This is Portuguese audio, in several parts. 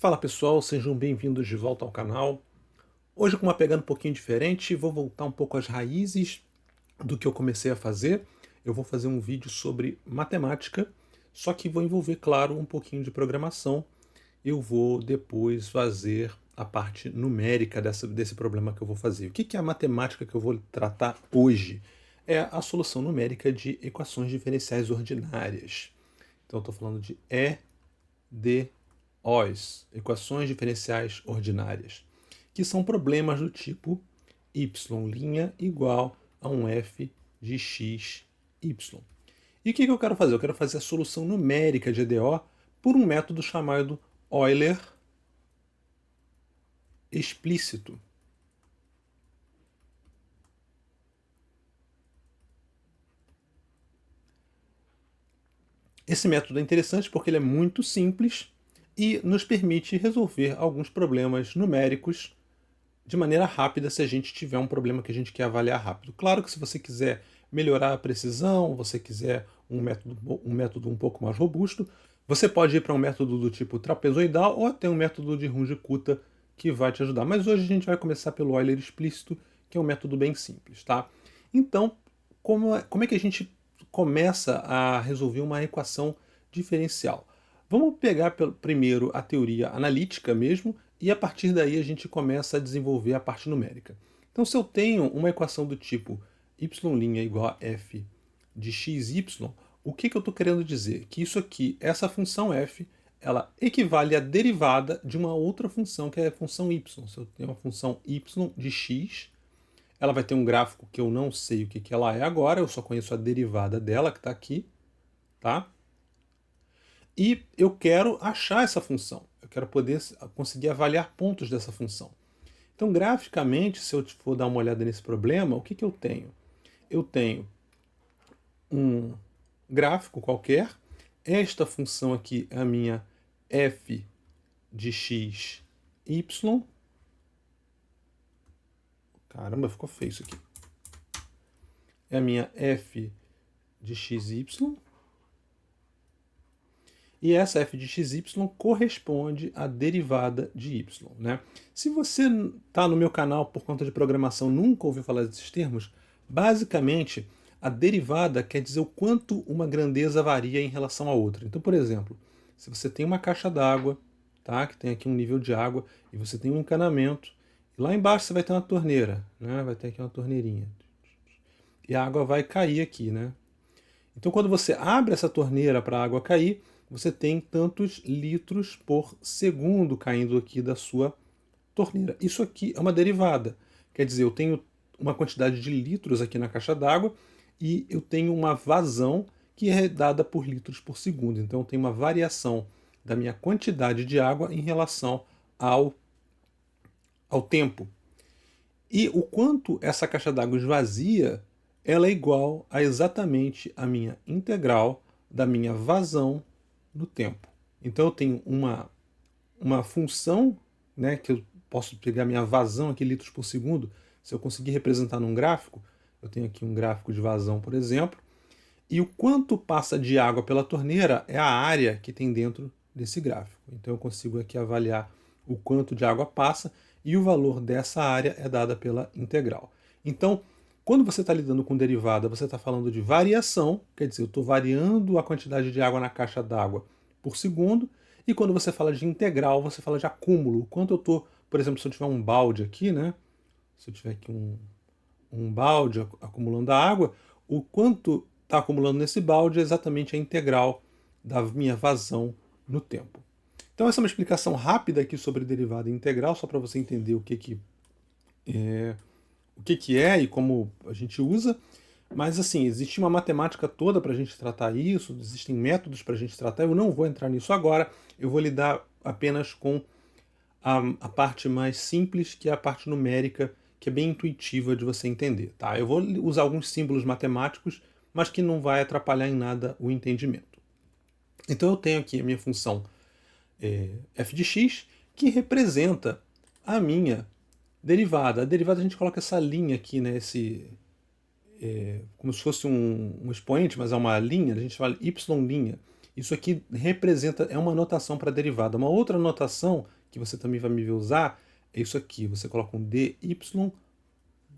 Fala pessoal, sejam bem-vindos de volta ao canal. Hoje com uma pegada um pouquinho diferente, vou voltar um pouco às raízes do que eu comecei a fazer. Eu vou fazer um vídeo sobre matemática, só que vou envolver, claro, um pouquinho de programação. Eu vou depois fazer a parte numérica desse problema que eu vou fazer. O que é a matemática que eu vou tratar hoje? É a solução numérica de equações diferenciais ordinárias. Então eu estou falando de EDOs, equações diferenciais ordinárias, que são problemas do tipo y' igual a um f de x, y. E o que eu quero fazer? Eu quero fazer a solução numérica de EDO por um método chamado Euler explícito. Esse método é interessante porque ele é muito simples e nos permite resolver alguns problemas numéricos de maneira rápida se a gente tiver um problema que a gente quer avaliar rápido. Claro que se você quiser melhorar a precisão, você quiser um método um pouco mais robusto, você pode ir para um método do tipo trapezoidal ou até um método de Runge-Kutta que vai te ajudar. Mas hoje a gente vai começar pelo Euler explícito, que é um método bem simples, tá? Então, como é que a gente começa a resolver uma equação diferencial? Vamos pegar primeiro a teoria analítica mesmo, e a partir daí a gente começa a desenvolver a parte numérica. Então, se eu tenho uma equação do tipo y' igual a f de xy, o que eu estou querendo dizer? Que isso aqui, essa função f, ela equivale à derivada de uma outra função, que é a função y. Se eu tenho uma função y de x, ela vai ter um gráfico que eu não sei o que ela é agora, eu só conheço a derivada dela, que está aqui, tá? E eu quero achar essa função. Eu quero poder conseguir avaliar pontos dessa função. Então, graficamente, se eu for dar uma olhada nesse problema, o que eu tenho? Eu tenho um gráfico qualquer. Esta função aqui é a minha f de x, y. Caramba, ficou feio isso aqui. É a minha f de x, y. E essa f de xy corresponde à derivada de y. Né? Se você está no meu canal por conta de programação nunca ouviu falar desses termos, basicamente a derivada quer dizer o quanto uma grandeza varia em relação a outra. Então, por exemplo, se você tem uma caixa d'água, tá, que tem aqui um nível de água, e você tem um encanamento, e lá embaixo você vai ter uma torneira, né? Vai ter aqui uma torneirinha. E a água vai cair aqui, né? Então, quando você abre essa torneira para a água cair, você tem tantos litros por segundo caindo aqui da sua torneira. Isso aqui é uma derivada. Quer dizer, eu tenho uma quantidade de litros aqui na caixa d'água e eu tenho uma vazão que é dada por litros por segundo. Então, eu tenho uma variação da minha quantidade de água em relação ao tempo. E o quanto essa caixa d'água esvazia, ela é igual a exatamente a minha integral da minha vazão no tempo. Então eu tenho uma função, né, que eu posso pegar minha vazão aqui, litros por segundo, se eu conseguir representar num gráfico, eu tenho aqui um gráfico de vazão, por exemplo, e o quanto passa de água pela torneira é a área que tem dentro desse gráfico. Então eu consigo aqui avaliar o quanto de água passa e o valor dessa área é dada pela integral. Então, quando você está lidando com derivada, você está falando de variação, quer dizer, eu estou variando a quantidade de água na caixa d'água por segundo, e quando você fala de integral, você fala de acúmulo. Quanto eu estou, por exemplo, se eu tiver um balde aqui, né? Se eu tiver aqui um balde acumulando a água, o quanto está acumulando nesse balde é exatamente a integral da minha vazão no tempo. Então essa é uma explicação rápida aqui sobre derivada integral, só para você entender o que é e como a gente usa. Mas assim, existe uma matemática toda para a gente tratar isso, existem métodos para a gente tratar, eu não vou entrar nisso agora, eu vou lidar apenas com a parte mais simples, que é a parte numérica, que é bem intuitiva de você entender. Tá? Eu vou usar alguns símbolos matemáticos, mas que não vai atrapalhar em nada o entendimento. Então eu tenho aqui a minha função f de x, que representa a minha derivada. A derivada a gente coloca essa linha aqui, né, como se fosse um expoente, mas é uma linha, a gente fala y'. Isso aqui representa, é uma notação para derivada. Uma outra notação que você também vai me ver usar é isso aqui. Você coloca um dy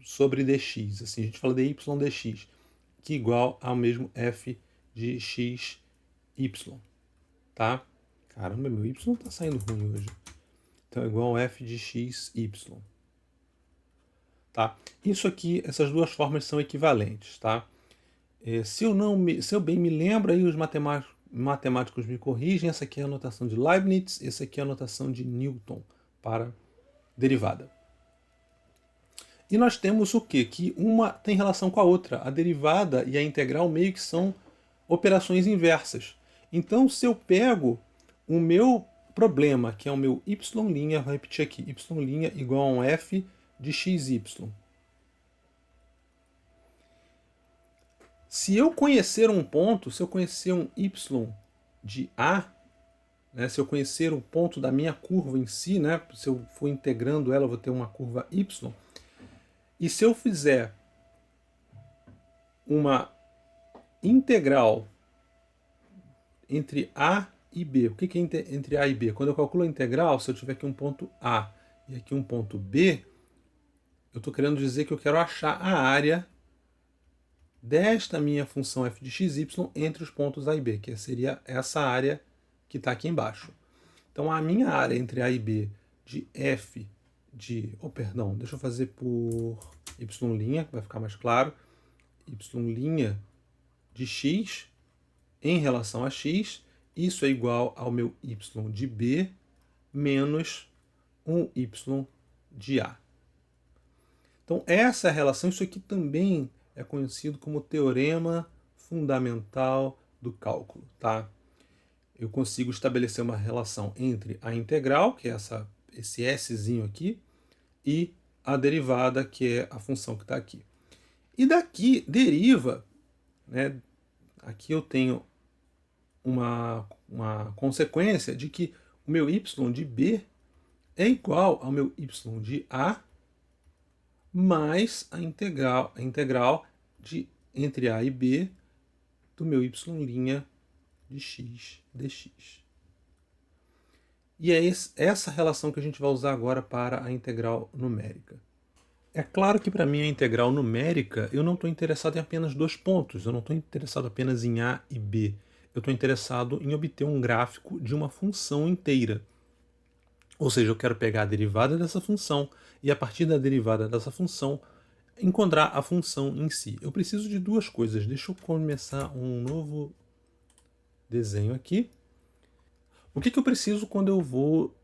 sobre dx. Assim, a gente fala dy dx, que é igual ao mesmo f de x y, tá? Caramba, meu y tá saindo ruim hoje. Então é igual ao f de x y, tá? Isso aqui, essas duas formas são equivalentes, tá? Se eu bem me lembro, aí os matemáticos me corrigem, essa aqui é a notação de Leibniz, essa aqui é a notação de Newton para derivada. E nós temos o quê? Que uma tem relação com a outra. A derivada e a integral meio que são operações inversas. Então, se eu pego o meu problema, que é o meu y', vou repetir aqui, y' igual a um f de xy. Se eu conhecer um ponto, se eu conhecer um y de A, né, se eu conhecer o ponto da minha curva em si, né, se eu for integrando ela, eu vou ter uma curva y. E se eu fizer uma integral entre A e B, o que é entre A e B? Quando eu calculo a integral, se eu tiver aqui um ponto A e aqui um ponto B, eu estou querendo dizer que eu quero achar a área desta minha função f de xy entre os pontos A e B, que seria essa área que está aqui embaixo. Então, a minha área entre A e B de f de... Oh, perdão, deixa eu fazer por y', vai ficar mais claro. Y' de x em relação a x, isso é igual ao meu y de B menos um y de A. Então, essa é a relação. Isso aqui também é conhecido como teorema fundamental do cálculo, tá? Eu consigo estabelecer uma relação entre a integral, que é esse szinho aqui, e a derivada, que é a função que está aqui. E daqui deriva, né? Aqui eu tenho uma consequência de que o meu y de B é igual ao meu y de A mais a integral de entre A e B do meu y' de x dx. E é essa relação que a gente vai usar agora para a integral numérica. É claro que para mim a integral numérica eu não estou interessado em apenas dois pontos, eu não estou interessado apenas em A e B. Eu estou interessado em obter um gráfico de uma função inteira. Ou seja, eu quero pegar a derivada dessa função e a partir da derivada dessa função encontrar a função em si. Eu preciso de duas coisas. Deixa eu começar um novo desenho aqui. O que eu preciso quando eu vou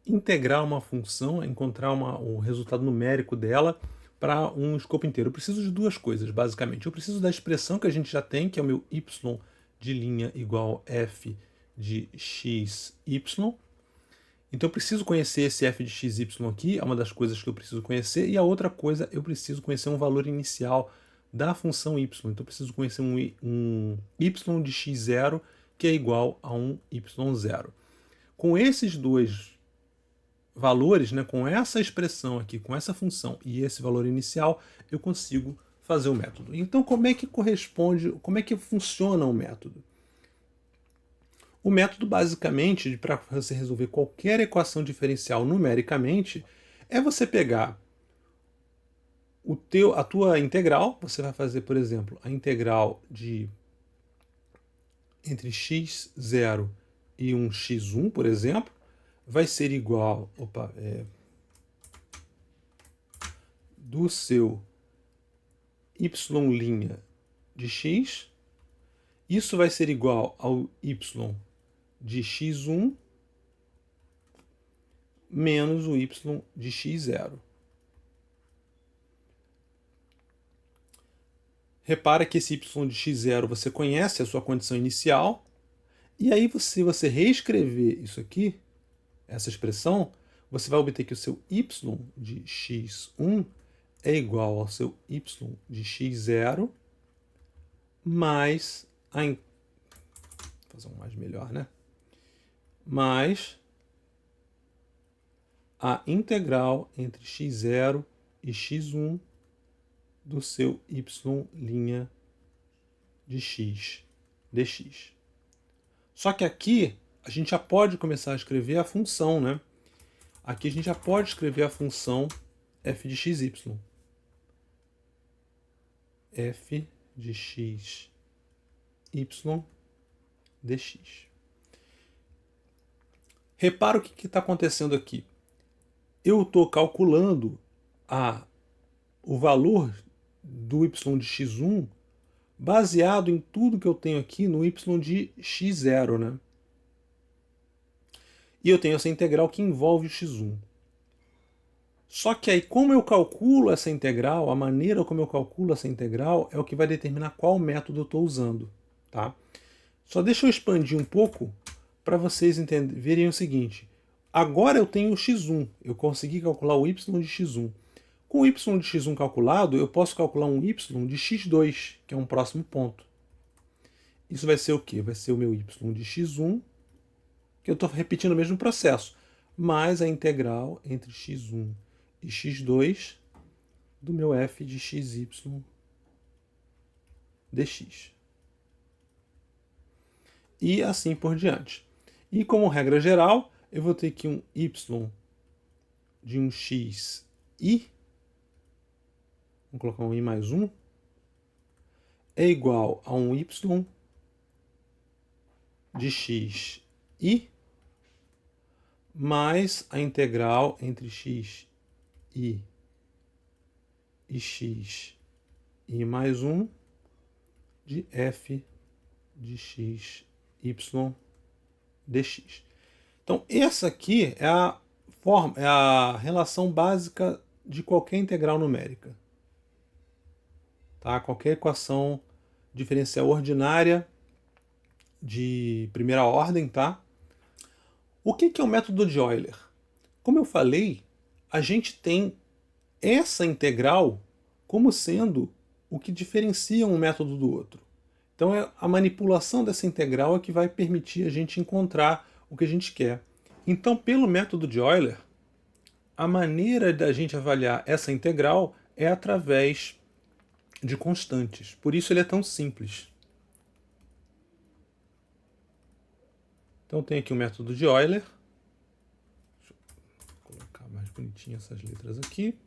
integrar uma função, encontrar o resultado numérico dela para um escopo inteiro? Eu preciso de duas coisas, basicamente. Eu preciso da expressão que a gente já tem, que é o meu y de linha igual f de xy. Então eu preciso conhecer esse f de xy aqui, é uma das coisas que eu preciso conhecer, e a outra coisa, eu preciso conhecer um valor inicial da função y. Então eu preciso conhecer um y de x0 que é igual a um y0. Com esses dois valores, né, com essa expressão aqui, com essa função e esse valor inicial, eu consigo fazer o método. Então como é que corresponde, como é que funciona o método? O método, basicamente, para você resolver qualquer equação diferencial numericamente, é você pegar a tua integral, você vai fazer, por exemplo, a integral de entre x0 e um x1, por exemplo, vai ser igual do seu y' de x, isso vai ser igual ao y de x1 menos o y de x0. Repara que esse y de x0 você conhece a sua condição inicial, e aí se você reescrever isso aqui, essa expressão, você vai obter que o seu y de x1 é igual ao seu y de x0 mais vou fazer um mais melhor, né? Mais a integral entre x0 e x1 do seu y' de x dx. Só que aqui a gente já pode começar a escrever a função, né? Aqui a gente já pode escrever a função f de xy. F de x, y, dx. Repara o que está acontecendo aqui. Eu estou calculando o valor do y de x1 baseado em tudo que eu tenho aqui no y de x0, né? E eu tenho essa integral que envolve o x1. Só que aí, como eu calculo essa integral, a maneira como eu calculo essa integral é o que vai determinar qual método eu estou usando, tá? Só deixa eu expandir um pouco para vocês verem o seguinte. Agora eu tenho o x1, eu consegui calcular o y de x1. Com o y de x1 calculado, eu posso calcular um y de x2, que é um próximo ponto. Isso vai ser o quê? Vai ser o meu y de x1, que eu estou repetindo o mesmo processo, mais a integral entre x1 e x2 do meu f de xy dx. E assim por diante. E como regra geral, eu vou ter aqui um y de um x i, vamos colocar um i mais 1, é igual a um y de x i mais a integral entre x i e x i mais 1 de f de x y dx. Então, essa aqui é a relação básica de qualquer integral numérica. Tá? Qualquer equação diferencial ordinária de primeira ordem. Tá? O que é o método de Euler? Como eu falei, a gente tem essa integral como sendo o que diferencia um método do outro. Então, a manipulação dessa integral é que vai permitir a gente encontrar o que a gente quer. Então, pelo método de Euler, a maneira da gente avaliar essa integral é através de constantes. Por isso ele é tão simples. Então, tem aqui o método de Euler. Deixa eu colocar mais bonitinho essas letras aqui.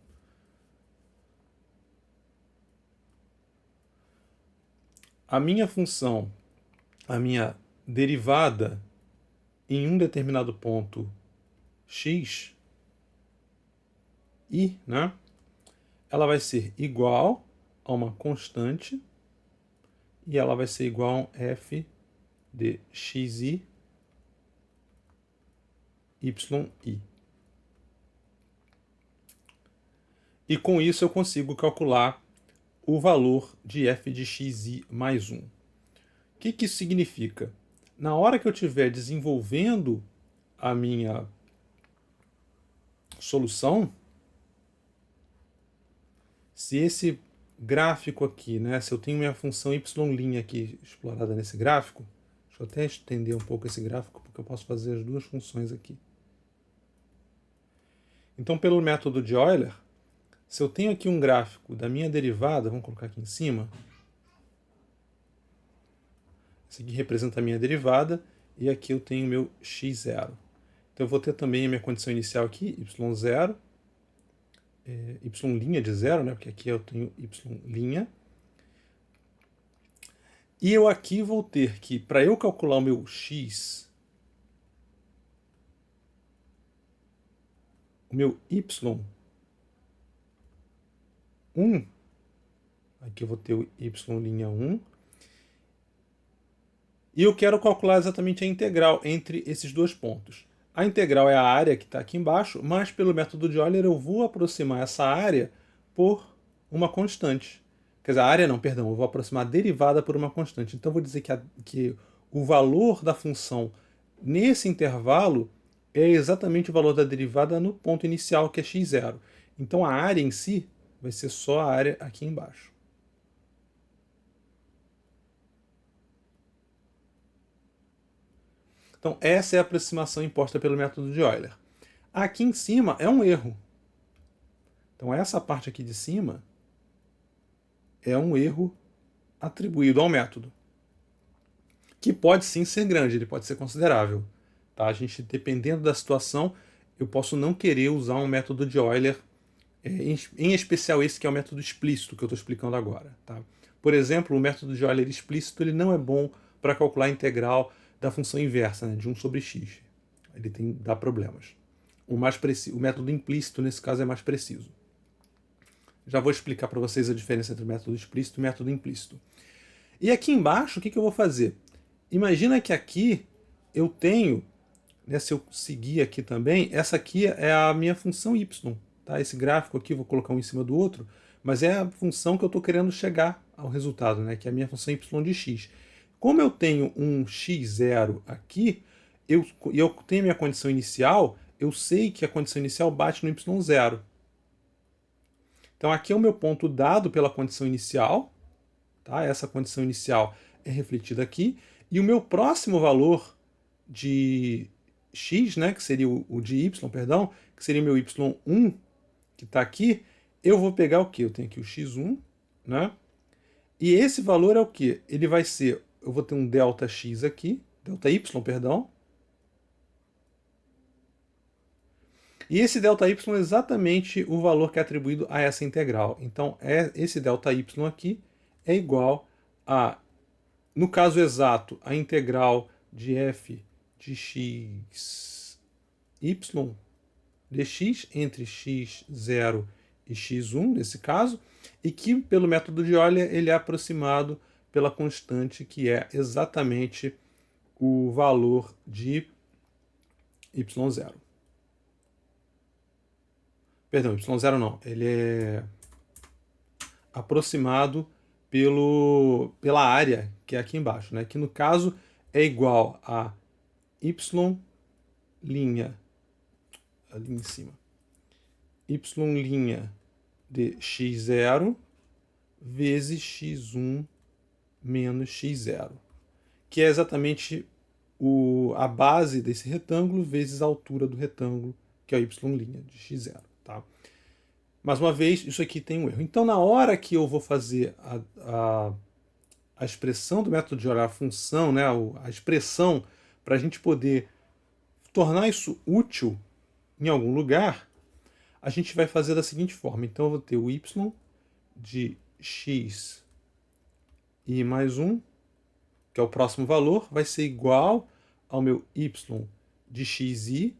A minha função, a minha derivada em um determinado ponto x, i, né? Ela vai ser igual a uma constante e ela vai ser igual a um f de xi yi. E com isso eu consigo calcular o valor de f de xi mais 1. O que isso significa? Na hora que eu estiver desenvolvendo a minha solução, se esse gráfico aqui, né, se eu tenho minha função y' aqui explorada nesse gráfico, deixa eu até estender um pouco esse gráfico, porque eu posso fazer as duas funções aqui. Então, pelo método de Euler, se eu tenho aqui um gráfico da minha derivada, vamos colocar aqui em cima, esse aqui representa a minha derivada, e aqui eu tenho o meu x0. Então eu vou ter também a minha condição inicial aqui, y0, y' de 0, né, porque aqui eu tenho y'. E eu aqui vou ter que, para eu calcular o meu x, o meu y1, aqui eu vou ter o y'1, e eu quero calcular exatamente a integral entre esses dois pontos. A integral é a área que está aqui embaixo, mas pelo método de Euler eu vou aproximar essa área por uma constante. Quer dizer, a área não, perdão, eu vou aproximar a derivada por uma constante. Então eu vou dizer que o valor da função nesse intervalo é exatamente o valor da derivada no ponto inicial, que é x0. Então a área em si vai ser só a área aqui embaixo. Então, essa é a aproximação imposta pelo método de Euler. Aqui em cima é um erro. Então, essa parte aqui de cima é um erro atribuído ao método. que pode sim ser grande, ele pode ser considerável. Tá? A gente, dependendo da situação, eu posso não querer usar um método de Euler, em especial esse que é o método explícito que eu estou explicando agora. Tá? Por exemplo, o método de Euler explícito ele não é bom para calcular a integral da função inversa, né, de 1 sobre x. Ele dá problemas. O método implícito, nesse caso, é mais preciso. Já vou explicar para vocês a diferença entre o método explícito e o método implícito. E aqui embaixo, o que eu vou fazer? Imagina que aqui eu tenho, né, se eu seguir aqui também, essa aqui é a minha função y. Tá? Esse gráfico aqui, vou colocar um em cima do outro, mas é a função que eu estou querendo chegar ao resultado, né, que é a minha função y de x. Como eu tenho um x0 aqui, e eu tenho a minha condição inicial, eu sei que a condição inicial bate no y0. Então aqui é o meu ponto dado pela condição inicial, tá? Essa condição inicial é refletida aqui, e o meu próximo valor de x, né, que seria o de y, perdão, que seria o meu y1, que está aqui, eu vou pegar o quê? Eu tenho aqui o x1, né? E esse valor é o quê? Ele vai ser, eu vou ter um delta x aqui, delta y, perdão. E esse delta y é exatamente o valor que é atribuído a essa integral. Então, esse delta y aqui é igual a, no caso exato, a integral de f de x y dx entre x0 e x1, nesse caso, e que, pelo método de Euler, ele é aproximado pela constante, que é exatamente o valor de y0. Perdão, y0 não. Ele é aproximado pela área que é aqui embaixo, né? Que no caso é igual a y' ali em cima, y' de x0 vezes x1 menos x0, que é exatamente a base desse retângulo vezes a altura do retângulo, que é o y' de x0. Tá? Mais uma vez, isso aqui tem um erro. Então, na hora que eu vou fazer a expressão do método de Euler, a função, né, a expressão, para a gente poder tornar isso útil em algum lugar, a gente vai fazer da seguinte forma. Então, eu vou ter o y de x e mais 1, que é o próximo valor, vai ser igual ao meu y de xi,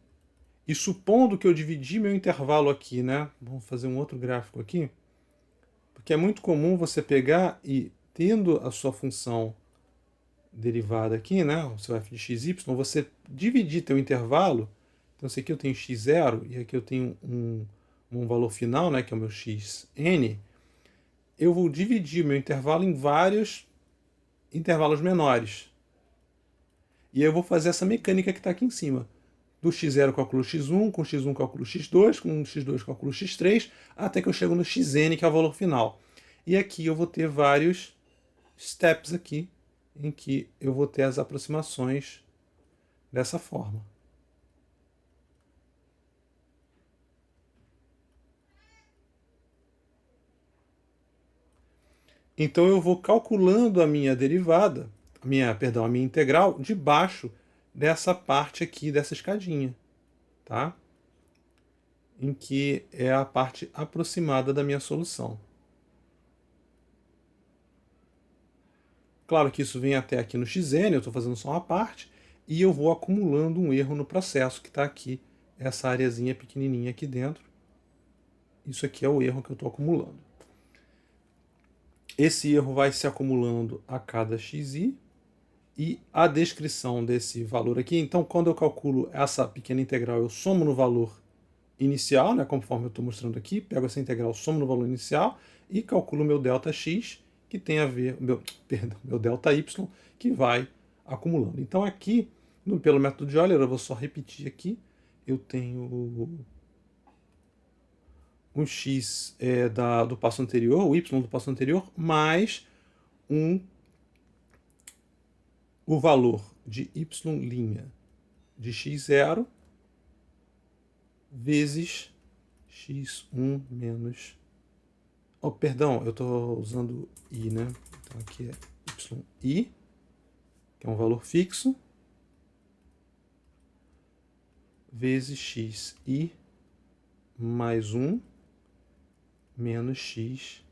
e supondo que eu dividi meu intervalo aqui, né? Vamos fazer um outro gráfico aqui. Porque é muito comum você pegar e, tendo a sua função derivada aqui, né? O seu f de xy, você dividir teu intervalo. Então, esse aqui eu tenho x0 e aqui eu tenho um valor final, né? Que é o meu xn. Eu vou dividir meu intervalo em vários intervalos menores. E eu vou fazer essa mecânica que está aqui em cima. Do x0 calculo x1, com x1 calculo x2, com x2 calculo x3, até que eu chego no xn, que é o valor final. E aqui eu vou ter vários steps aqui, em que eu vou ter as aproximações dessa forma. Então eu vou calculando a minha derivada, a minha integral, debaixo dessa parte aqui, dessa escadinha, tá? Em que é a parte aproximada da minha solução. Claro que isso vem até aqui no xn, eu estou fazendo só uma parte, e eu vou acumulando um erro no processo, que está aqui, essa areazinha pequenininha aqui dentro. Isso aqui é o erro que eu estou acumulando. Esse erro vai se acumulando a cada xi, e a descrição desse valor aqui, então quando eu calculo essa pequena integral, eu somo no valor inicial, né, conforme eu estou mostrando aqui, pego essa integral, somo no valor inicial e calculo meu ΔX, que tem a ver, meu ΔY, que vai acumulando. Então aqui, pelo método de Euler, eu vou só repetir aqui, eu tenho um x do passo anterior, o y do passo anterior, mais o valor de y' de x0 vezes x1 menos... Oh, perdão, eu estou usando i, né? Então aqui é yi, que é um valor fixo, vezes xi mais 1 menos xi.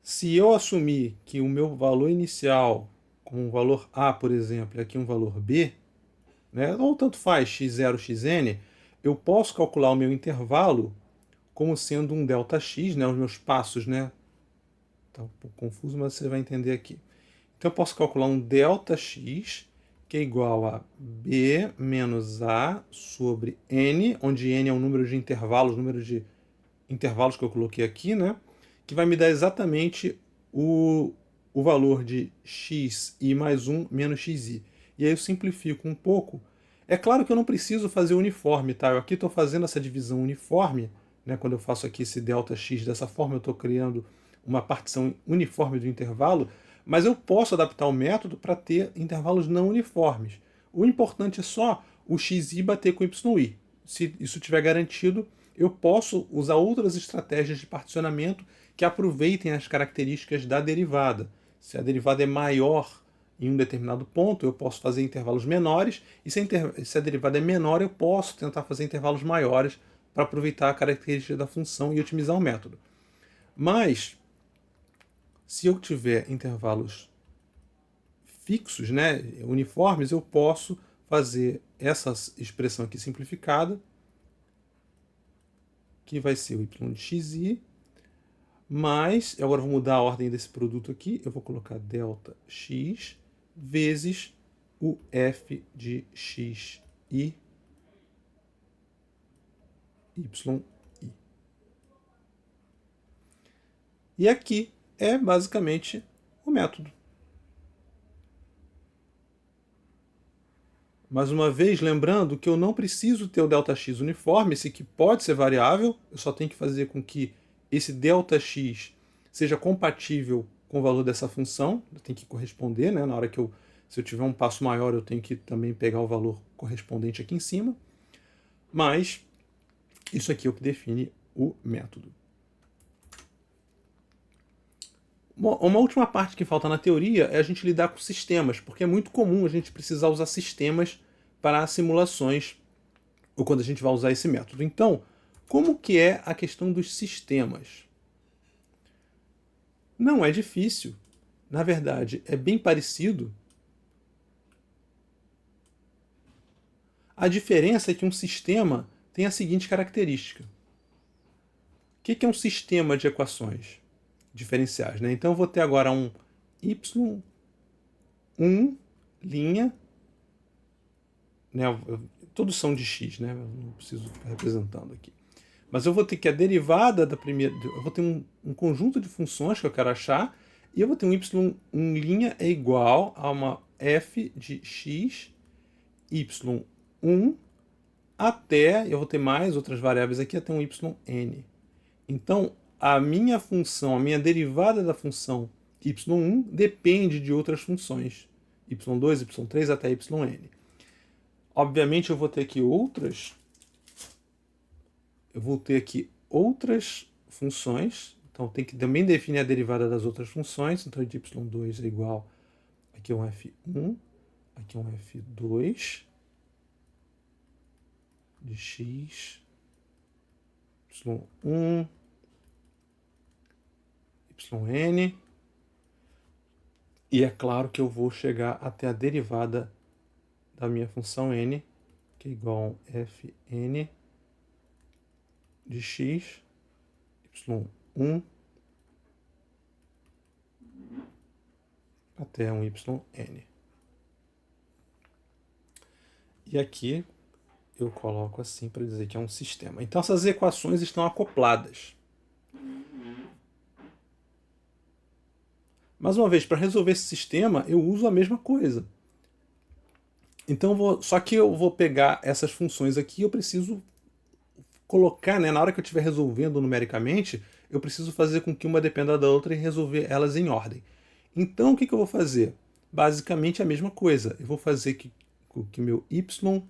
Se eu assumir que o meu valor inicial, como um valor A, por exemplo, e aqui um valor B, né, ou tanto faz x0, xn, eu posso calcular o meu intervalo como sendo um ΔX, né, os meus passos, né? Tá um pouco confuso, mas você vai entender aqui. Então eu posso calcular um ΔX, que é igual a B menos A sobre N, onde N é o número de intervalos que eu coloquei aqui, né? Que vai me dar exatamente o valor de xi mais 1 menos xi. E aí eu simplifico um pouco. É claro que eu não preciso fazer uniforme, tá? Eu aqui estou fazendo essa divisão uniforme, né? Quando eu faço aqui esse ΔX dessa forma, eu estou criando uma partição uniforme do intervalo, mas eu posso adaptar o método para ter intervalos não uniformes. O importante é só o xi bater com o yi. Se isso estiver garantido, eu posso usar outras estratégias de particionamento que aproveitem as características da derivada. Se a derivada é maior em um determinado ponto, eu posso fazer intervalos menores, e se a derivada é menor, eu posso tentar fazer intervalos maiores para aproveitar a característica da função e otimizar o método. Mas, se eu tiver intervalos fixos, né, uniformes, eu posso fazer essa expressão aqui simplificada, que vai ser o y de xi, mais, agora eu vou mudar a ordem desse produto aqui, eu vou colocar ΔX vezes o f de xi, yi. E aqui é basicamente o método. Mais uma vez, lembrando que eu não preciso ter o ΔX uniforme, esse aqui pode ser variável, eu só tenho que fazer com que esse ΔX seja compatível com o valor dessa função, tem que corresponder, né? Na hora que se eu tiver um passo maior, eu tenho que também pegar o valor correspondente aqui em cima. Mas isso aqui é o que define o método. Uma última parte que falta na teoria é a gente lidar com sistemas, porque é muito comum a gente precisar usar sistemas para simulações ou quando a gente vai usar esse método. Então, como que é a questão dos sistemas? Não é difícil. Na verdade, é bem parecido. A diferença é que um sistema tem a seguinte característica. O que é um sistema de equações diferenciais, né? Então eu vou ter agora um y1 linha, né? Todos são de x, né? Eu não preciso ficar representando aqui. Mas eu vou ter que a derivada da primeira, eu vou ter um conjunto de funções que eu quero achar, e eu vou ter um y1' é igual a uma f de x, y1 até, eu vou ter mais outras variáveis aqui, até um yn. Então, a minha função, a minha derivada da função y1 depende de outras funções, y2, y3 até yn. Obviamente eu vou ter aqui outras funções, então tem que também definir a derivada das outras funções, então de y2 é igual, aqui é um f1, aqui é um f2 de x, y1, yn, e é claro que eu vou chegar até a derivada da minha função n, que é igual a fn de x, y1 até um yn. E aqui eu coloco assim para dizer que é um sistema. Então essas equações estão acopladas. Mais uma vez, para resolver esse sistema, eu uso a mesma coisa. Então, só que eu vou pegar essas funções aqui, eu preciso colocar, né, na hora que eu estiver resolvendo numericamente, eu preciso fazer com que uma dependa da outra e resolver elas em ordem. Então, o que eu vou fazer? Basicamente a mesma coisa. Eu vou fazer que meu y1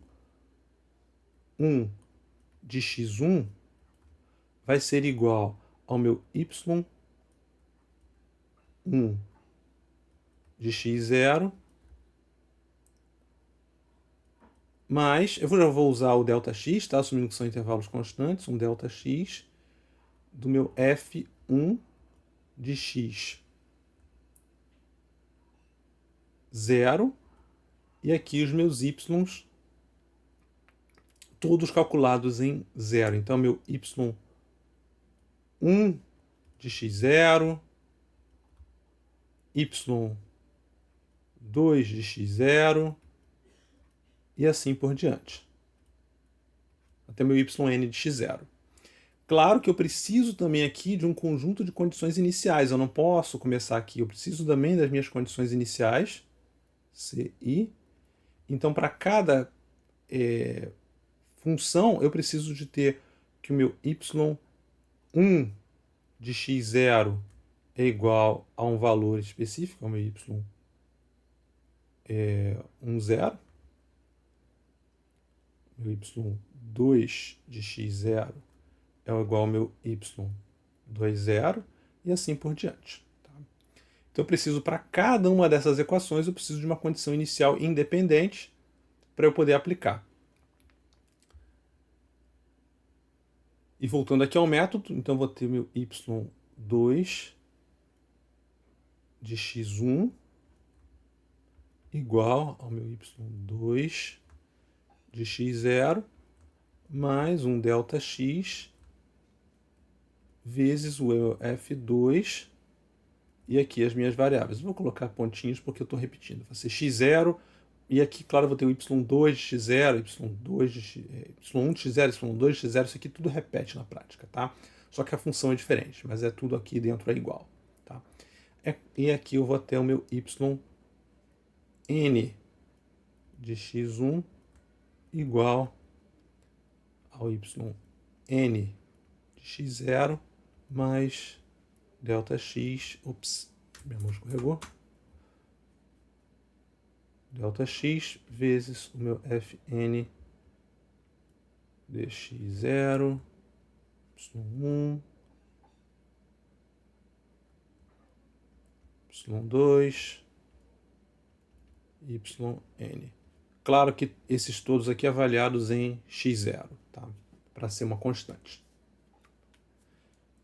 de x1 vai ser igual ao meu y1 de x0, mais, eu já vou usar o ΔX, tá? Assumindo que são intervalos constantes, um ΔX do meu f1 de x 0, e aqui os meus y's todos calculados em 0. Então, meu y1 de x0, y2 de x0, e assim por diante, até meu yn de x0. Claro que eu preciso também aqui de um conjunto de condições iniciais. Eu não posso começar aqui. Eu preciso também das minhas condições iniciais, CI. Então, para cada função, eu preciso de ter que o meu y1 de x0 é igual a um valor específico, é o meu y 0. Meu y2 de x0 é igual ao meu y20, e assim por diante. Tá? Então eu preciso, para cada uma dessas equações, eu preciso de uma condição inicial independente para eu poder aplicar. E voltando aqui ao método, então eu vou ter meu y2 de x1 igual ao meu y2 de x0 mais um ΔX vezes o meu f2 e aqui as minhas variáveis. Eu vou colocar pontinhos porque eu estou repetindo. Vai ser x0 e aqui, claro, eu vou ter o y2 de x0, y1 de x0, y2 de x0. Isso aqui tudo repete na prática, tá? Só que a função é diferente, mas é tudo aqui dentro é igual, tá? E aqui eu vou ter o meu yn de x1 igual ao yn de x0 mais ΔX, minha mão escorregou, ΔX vezes o meu fn de x0, y1, y2, yn. Claro que esses todos aqui avaliados em x0, tá? Para ser uma constante.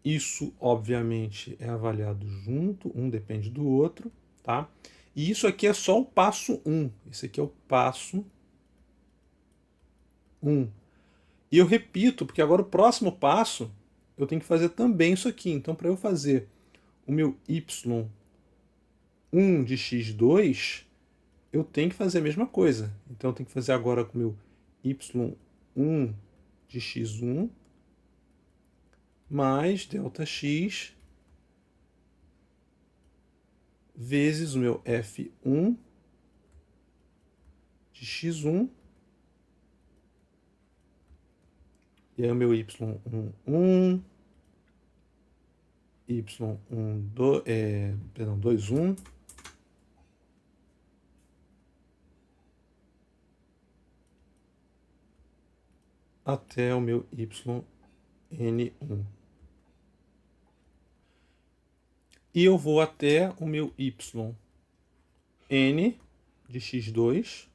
Isso, obviamente, é avaliado junto, um depende do outro, tá? E isso aqui é só o passo 1. Esse aqui é o passo 1. E eu repito, porque agora o próximo passo eu tenho que fazer também isso aqui. Então, para eu fazer o meu y1 de x2, eu tenho que fazer a mesma coisa. Então, eu tenho que fazer agora com o meu y1 de x1 mais ΔX vezes o meu f1 de x1, e aí o meu y11, y21, até o meu yn1. E eu vou até o meu yn de x2,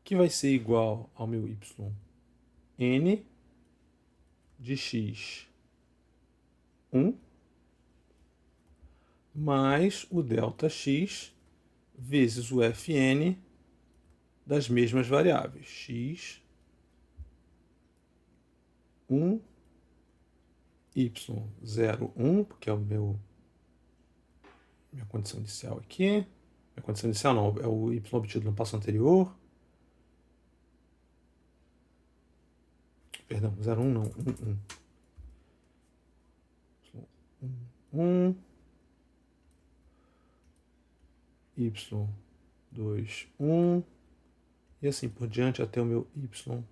que vai ser igual ao meu yn de x1 mais o ΔX vezes o fn das mesmas variáveis, x1, y01, porque é o minha condição inicial aqui. Minha condição inicial não, é o y obtido no passo anterior. Perdão, 01 não, 11. y21 e assim por diante até o meu yn1.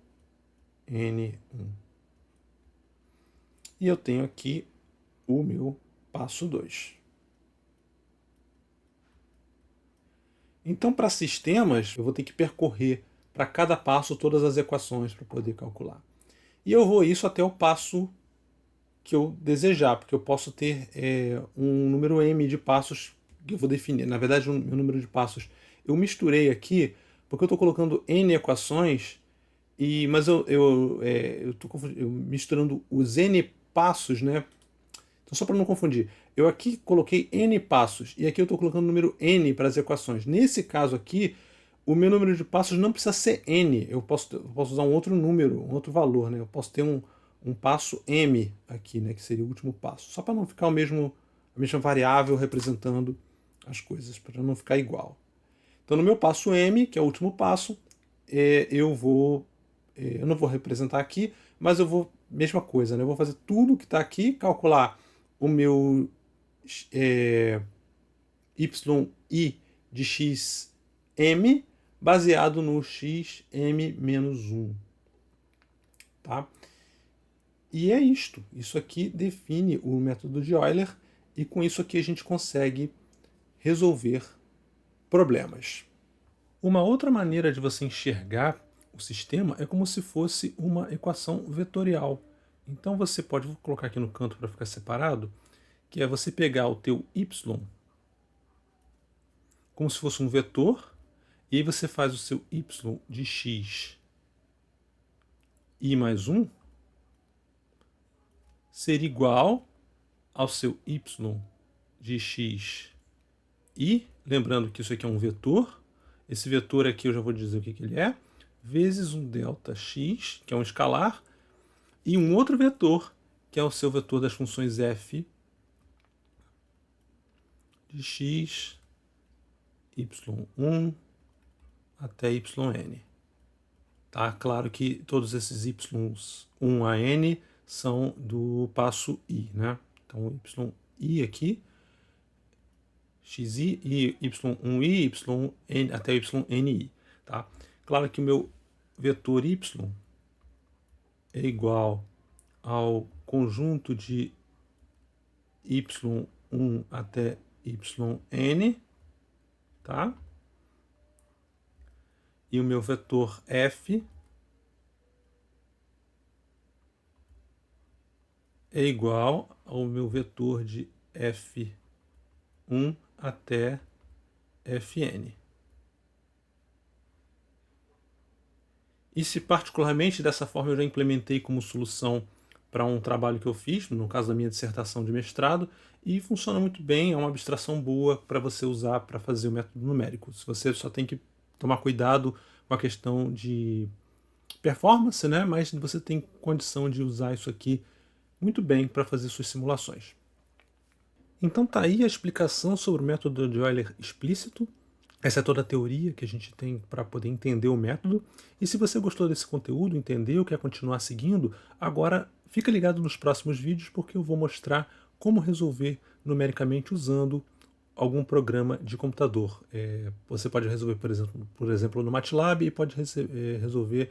E eu tenho aqui o meu passo 2. Então, para sistemas, eu vou ter que percorrer para cada passo todas as equações para poder calcular. E eu vou isso até o passo que eu desejar, porque eu posso ter um número m de passos que eu vou definir. Na verdade, o meu número de passos eu misturei aqui, porque eu estou colocando N equações, mas eu estou misturando os N passos, né? Então, só para não confundir, eu aqui coloquei N passos, e aqui eu estou colocando o número N para as equações. Nesse caso aqui, o meu número de passos não precisa ser N, eu posso usar um outro número, um outro valor, né? Eu posso ter um passo M aqui, né? Que seria o último passo, só para não ficar a mesma variável representando as coisas, para não ficar igual. Então, no meu passo M, que é o último passo, eu não vou representar aqui, mas eu vou, mesma coisa, né? Eu vou fazer tudo que está aqui, calcular o meu yi de xm baseado no xm-1. Tá? E é isto. Isso aqui define o método de Euler, e com isso aqui a gente consegue resolver problemas. Uma outra maneira de você enxergar o sistema é como se fosse uma equação vetorial. Então você pode, vou colocar aqui no canto para ficar separado, que é você pegar o teu y como se fosse um vetor, e aí você faz o seu y de x i mais 1 ser igual ao seu y de x i, lembrando que isso aqui é um vetor, esse vetor aqui eu já vou dizer o que ele é, vezes um delta x, que é um escalar, e um outro vetor, que é o seu vetor das funções f de x, y1 até yn. Tá? Claro que todos esses y1 a n são do passo i, né? Então, yi aqui, xi e y1i, yn até yni. Tá? Claro que o meu vetor y é igual ao conjunto de y1 até yn, tá? E o meu vetor f é igual ao meu vetor de f1 até fn. E se particularmente dessa forma eu já implementei como solução para um trabalho que eu fiz, no caso da minha dissertação de mestrado, e funciona muito bem, é uma abstração boa para você usar para fazer o método numérico. Se você só tem que tomar cuidado com a questão de performance, né? Mas você tem condição de usar isso aqui muito bem para fazer suas simulações. Então tá aí a explicação sobre o método de Euler explícito. Essa é toda a teoria que a gente tem para poder entender o método. E se você gostou desse conteúdo, entendeu, quer continuar seguindo, agora fica ligado nos próximos vídeos, porque eu vou mostrar como resolver numericamente usando algum programa de computador. Você pode resolver, por exemplo, no MATLAB, e pode resolver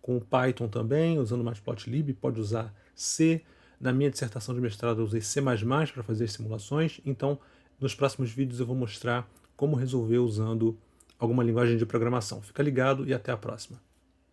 com Python também, usando o Matplotlib, pode usar C. Na minha dissertação de mestrado eu usei C++ para fazer as simulações, então nos próximos vídeos eu vou mostrar como resolver usando alguma linguagem de programação. Fica ligado e até a próxima.